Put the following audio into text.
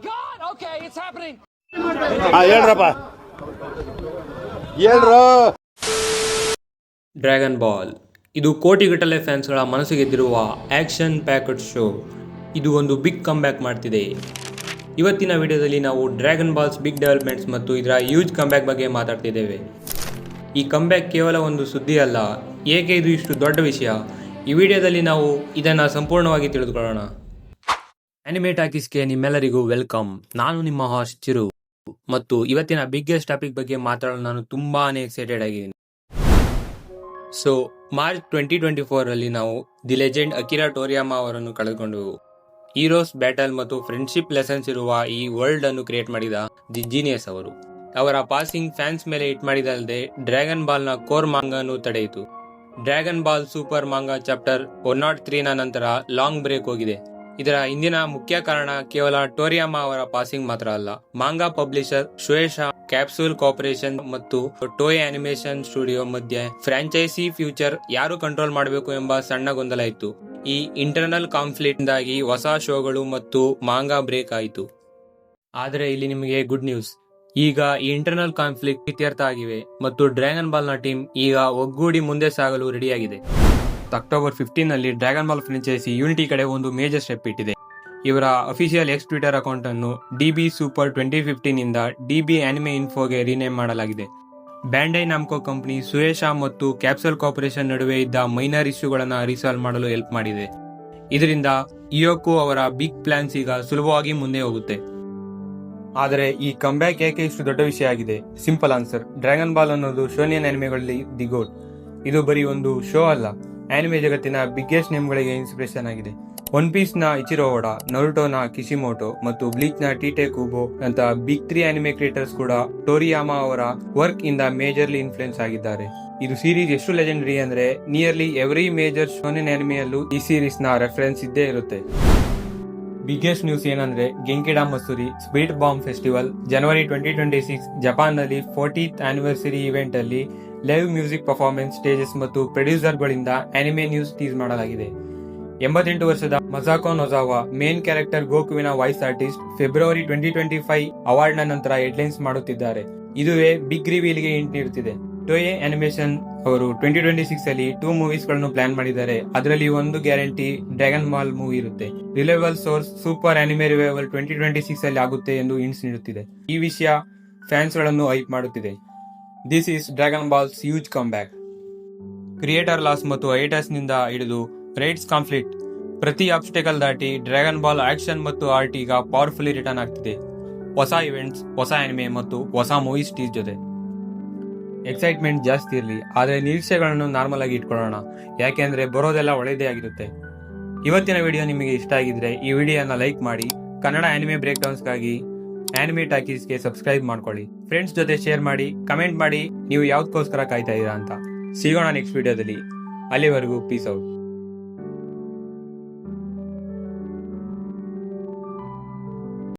God! Okay, it's happening. ಹೇಳ್ರಪ್ಪ ಹೇಳ್ರು. Dragon ball ಇದು ಕೋಟಿಗಟ್ಟಲೆ ಫ್ಯಾನ್ಸ್ಗಳ ಮನಸ್ಸು ಗೆದ್ದಿರುವ ಆ್ಯಕ್ಷನ್ ಪ್ಯಾಕ್ಡ್ ಶೋ. ಇದು ಒಂದು ಬಿಗ್ ಕಮ್ಬ್ಯಾಕ್ ಮಾಡ್ತಿದೆ. ಇವತ್ತಿನ ವಿಡಿಯೋದಲ್ಲಿ ನಾವು ಡ್ರ್ಯಾಗನ್ ಬಾಲ್ಸ್ ಬಿಗ್ ಡೆವಲಪ್ಮೆಂಟ್ಸ್ ಮತ್ತು ಇದರ ಯೂಜ್ ಕಮ್ಬ್ಯಾಕ್ ಬಗ್ಗೆ ಮಾತಾಡ್ತಿದ್ದೇವೆ. ಈ ಕಮ್ಬ್ಯಾಕ್ ಕೇವಲ ಒಂದು ಸುದ್ದಿ ಅಲ್ಲ, ಏಕೆ ಇದು ಇಷ್ಟು ದೊಡ್ಡ ವಿಷಯ, ಈ ವಿಡಿಯೋದಲ್ಲಿ ನಾವು ಇದನ್ನು ಸಂಪೂರ್ಣವಾಗಿ ತಿಳಿದುಕೊಳ್ಳೋಣ. ಆನಿಮೆ ಟಾಕೀಸ್ಗೆ ನಿಮ್ಮೆಲ್ಲರಿಗೂ ವೆಲ್ಕಮ್. ನಾನು ನಿಮ್ಮ ಹಾಸ್ಟ್ ಚಿರು ಮತ್ತು ಇವತ್ತಿನ ಬಿಗ್ಗೆಸ್ಟ್ ಟಾಪಿಕ್ ಬಗ್ಗೆ ಮಾತಾಡಲು ನಾನು ತುಂಬಾನೇ ಎಕ್ಸೈಟೆಡ್ ಆಗಿದ್ದೀನಿ. ಸೊ ಮಾರ್ಚ್ 2024 ನಾವು ದಿ ಲೆಜೆಂಡ್ ಅಕಿರಾ ಟೋರಿಯಾಮಾ ಅವರನ್ನು ಕಳೆದುಕೊಂಡೆವು. ಹೀರೋಸ್ ಬ್ಯಾಟಲ್ ಮತ್ತು ಫ್ರೆಂಡ್ಶಿಪ್ ಲೆಸನ್ಸ್ ಇರುವ ಈ ವರ್ಲ್ಡ್ ಅನ್ನು ಕ್ರಿಯೇಟ್ ಮಾಡಿದ ದಿ ಜೀನಿಯಸ್ ಅವರು. ಅವರ ಪಾಸಿಂಗ್ ಫ್ಯಾನ್ಸ್ ಮೇಲೆ ಹಿಟ್ ಮಾಡಿದಲ್ಲದೆ ಡ್ರ್ಯಾಗನ್ ಬಾಲ್ ನ ಕೋರ್ ಮಾಂಗಾನು ತಡೆಯಿತು. Dragon ball super manga chapter 103 ನಂತರ ಲಾಂಗ್ ಬ್ರೇಕ್ ಹೋಗಿದೆ. ಇದರ ಹಿಂದಿನ ಮುಖ್ಯ ಕಾರಣ ಕೇವಲ ಟೋರಿಯಾಮಾ ಅವರ ಪಾಸಿಂಗ್ ಮಾತ್ರ ಅಲ್ಲ, ಮಾಂಗಾ ಪಬ್ಲಿಷರ್ ಶುಯೇಶಾ, ಕ್ಯಾಪ್ಸೂಲ್ ಕಾರ್ಪೊರೇಷನ್ ಮತ್ತು ಟೋಯ್ ಅನಿಮೇಷನ್ ಸ್ಟುಡಿಯೋ ಮಧ್ಯೆ ಫ್ರಾಂಚೈಸಿ ಫ್ಯೂಚರ್ ಯಾರು ಕಂಟ್ರೋಲ್ ಮಾಡಬೇಕು ಎಂಬ ಸಣ್ಣ ಗೊಂದಲ ಇತ್ತು. ಈ ಇಂಟರ್ನಲ್ ಕಾನ್ಫ್ಲಿಕ್ಟ್ ಇಂದಾಗಿ ಹೊಸ ಶೋಗಳು ಮತ್ತು ಮಾಂಗಾ ಬ್ರೇಕ್ ಆಯಿತು. ಆದರೆ ಇಲ್ಲಿ ನಿಮಗೆ ಗುಡ್ ನ್ಯೂಸ್, ಈಗ ಈ ಇಂಟರ್ನಲ್ ಕಾನ್ಫ್ಲಿಕ್ಟ್ ಇತ್ಯರ್ಥ ಆಗಿವೆ ಮತ್ತು ಡ್ರ್ಯಾಗನ್ ಬಾಲ್ ನ ಟೀಮ್ ಈಗ ಒಗ್ಗೂಡಿ ಮುಂದೆ ಸಾಗಲು ರೆಡಿಯಾಗಿದೆ. October 15 Dragon Ball franchise unity ಕಡೆ ಒಂದು ಮೇಜರ್ ಸ್ಟೆಪ್ ಇಟ್ಟಿದೆ. ಇವರ ಅಫಿಷಿಯಲ್ ಎಕ್ಸ್ ಟ್ವಿಟರ್ ಅಕೌಂಟ್ ಅನ್ನು ಡಿಬಿ ಸೂಪರ್ 2015 ಇಂದ ಡಿಬಿ ಆನಿಮೆ ಇನ್ಫೋಗೆ ರೀನೇಮ್ ಮಾಡಲಾಗಿದೆ. ಬ್ಯಾಂಡೈ ನಾಮ್ಕೋ ಕಂಪನಿ ಸುಯೇಶಾ ಮತ್ತು ಕ್ಯಾಪ್ಸೂಲ್ ಕಾರ್ಪೊರೇಷನ್ ನಡುವೆ ಇದ್ದ ಮೈನರ್ ಇಶ್ಯೂಗಳನ್ನು ರಿಸಾಲ್ವ್ ಮಾಡಲು ಹೆಲ್ಪ್ ಮಾಡಿದೆ. ಇದರಿಂದ ಇಯೋಕು ಅವರ ಬಿಗ್ ಪ್ಲಾನ್ಸ್ ಈಗ ಸುಲಭವಾಗಿ ಮುಂದೆ ಹೋಗುತ್ತೆ. ಆದರೆ ಈ ಕಂಬ್ಯಾಕ್ ಏಕೆ ಇಷ್ಟು ದೊಡ್ಡ ವಿಷಯ ಆಗಿದೆ? ಸಿಂಪಲ್ ಆನ್ಸರ್, ಡ್ರ್ಯಾಗನ್ ಬಾಲ್ ಅನ್ನೋದು ಶೋನಿಯನ್ ಆನಿಮೆಗಳಲ್ಲಿ ದಿ ಗೋಟ್. ಇದು ಬರೀ ಒಂದು ಶೋ ಅಲ್ಲ, ಆನಿಮೆ ಜಗತ್ತಿನ ಬಿಗ್ಗೆಸ್ಟ್ ನೇಮ್ಗಳಿಗೆ ಇನ್ಸ್ಪಿರೇಷನ್ ಆಗಿದೆ. ಒನ್ ಪೀಸ್ ನ ಇಚಿರೋ ಓಡಾ, ನರುಟೋನ ಕಿಶಿಮೋಟೋ ಮತ್ತು ಬ್ಲೀಚ್ ನ ಟೀಟೆ ಕುಬೋ ಅಂತ ಬಿಗ್ 3 ಆನಿಮೆ ಕ್ರಿಯೇಟರ್ಸ್ ಕೂಡ ಟೋರಿಯಾಮಾ ಅವರ ವರ್ಕ್ ಇಂದ ಮೇಜರ್ಲಿ ಇನ್ಫ್ಲುಯೆನ್ಸ್ ಆಗಿದ್ದಾರೆ. ಇದು ಸೀರೀಸ್ ಎಷ್ಟು ಲೆಜೆಂಡರಿ ಅಂದ್ರೆ ನಿಯರ್ಲಿ ಎವ್ರಿ ಮೇಜರ್ ಶೋನೆನ್ ಆನಿಮೆಯಲ್ಲೂ ಈ ಸೀರೀಸ್ ನ ರೆಫರೆನ್ಸ್ ಇದ್ದೇ ಇರುತ್ತೆ. ಬಿಗ್ಗೆಸ್ಟ್ ನ್ಯೂಸ್ ಏನಂದ್ರೆ ಗೆಂಕಿಡಾ ಮಸೂರಿ ಸ್ಪಿರಿಟ್ ಬಾಂಬ್ ಫೆಸ್ಟಿವಲ್ ಜನವರಿ 2026 ಜಪಾನ್ ನಲ್ಲಿ 40th ಆನಿವರ್ಸರಿ ಇವೆಂಟ್ ಅಲ್ಲಿ ಲೈವ್ ಮ್ಯೂಸಿಕ್ ಪರ್ಫಾರ್ಮೆನ್ಸ್, ಸ್ಟೇಜಸ್ ಮತ್ತು ಪ್ರೊಡ್ಯೂಸರ್ ಗಳಿಂದ ಆನಿಮೆ ನ್ಯೂಸ್ ಟೀಸ್ ಮಾಡಲಾಗಿದೆ. 88 ವರ್ಷದ ಮಸಾಕೋ ನೊಜಾವಾ ಮೇನ್ ಕ್ಯಾರೆಕ್ಟರ್ ಗೋಕುವಿನ ವಾಯ್ಸ್ ಆರ್ಟಿಸ್ಟ್ ಫೆಬ್ರವರಿ 2025 ಅವಾರ್ಡ್ ನ ನಂತರ ಹೆಡ್ಲೈನ್ಸ್ ಮಾಡುತ್ತಿದ್ದಾರೆ. ಇದುವೇ ಬಿಗ್ ರಿವೀಲ್ ಗೆ ಹಿಂಟ್ ನೀಡುತ್ತಿದೆ. ಟೋಯೆ ಅನಿಮೇಷನ್ ಅವರು 2026 ಅಲ್ಲಿ 2 ಮೂವೀಸ್ ಗಳನ್ನು ಪ್ಲಾನ್ ಮಾಡಿದ್ದಾರೆ. ಅದರಲ್ಲಿ ಒಂದು ಗ್ಯಾರಂಟಿ ಡ್ರ್ಯಾಗನ್ ಬಾಲ್ ಮೂವಿ ಇರುತ್ತೆ. Reliable source super anime revival 2026 ಅಲ್ಲಿ ಆಗುತ್ತೆ ಎಂದು ಹಿಂಟ್ಸ್ ನೀಡುತ್ತಿದೆ. ಈ ವಿಷಯ ಫ್ಯಾನ್ಸ್ ಗಳನ್ನು ಹೈಪ್ ಮಾಡುತ್ತಿದೆ. This is dragon balls huge comeback. Creator loss ಮತ್ತು ಹೈಟರ್ಸ್ ನಿಂದ ಹಿಡಿದು ರೈಟ್ಸ್ ಕಾನ್ಫ್ಲಿಕ್ಟ್, ಪ್ರತಿ ಆಬ್ಸ್ಟೆಕಲ್ ದಾಟಿ ಡ್ರ್ಯಾಗನ್ ಬಾಲ್ ಆಕ್ಷನ್ ಮತ್ತು ಆರ್ಟ್ ಈಗ ಪವರ್ಫುಲಿ ರಿಟರ್ನ್ ಆಗ್ತಿದೆ. ಹೊಸ ಇವೆಂಟ್ಸ್, ಹೊಸ ಆನಿಮೆ ಮತ್ತು ಹೊಸ ಮೂವೀಸ್ ಟೀಸ್ ಜೊತೆ ಎಕ್ಸೈಟ್ಮೆಂಟ್ ಜಾಸ್ತಿ ಇರಲಿ, ಆದರೆ ನಿರೀಕ್ಷೆಗಳನ್ನು ನಾರ್ಮಲ್ ಆಗಿ ಇಟ್ಕೊಳ್ಳೋಣ, ಯಾಕೆಂದ್ರೆ ಬರೋದೆಲ್ಲ ಒಳ್ಳೆಯದೇ ಆಗಿರುತ್ತೆ. ಇವತ್ತಿನ ವಿಡಿಯೋ ನಿಮಗೆ ಇಷ್ಟ ಆಗಿದ್ರೆ ಈ ವಿಡಿಯೋನ ಲೈಕ್ ಮಾಡಿ. ಕನ್ನಡ ಆನಿಮೆ ಬ್ರೇಕ್ ಡೌನ್ಸ್ಗಾಗಿ ಆನಿಮೆ ಟಾಕೀಸ್ಗೆ ಸಬ್ಸ್ಕ್ರೈಬ್ ಮಾಡ್ಕೊಳ್ಳಿ. ಫ್ರೆಂಡ್ಸ್ ಜೊತೆ ಶೇರ್ ಮಾಡಿ, ಕಮೆಂಟ್ ಮಾಡಿ ನೀವು ಯಾವ್ದಕ್ಕೋಸ್ಕರ ಕಾಯ್ತಾ ಇದ್ದೀರಾ ಅಂತ. ಸಿಗೋಣ ನೆಕ್ಸ್ಟ್ ವಿಡಿಯೋದಲ್ಲಿ. ಅಲ್ಲಿವರೆಗೂ ಪೀಸ್ ಔಟ್.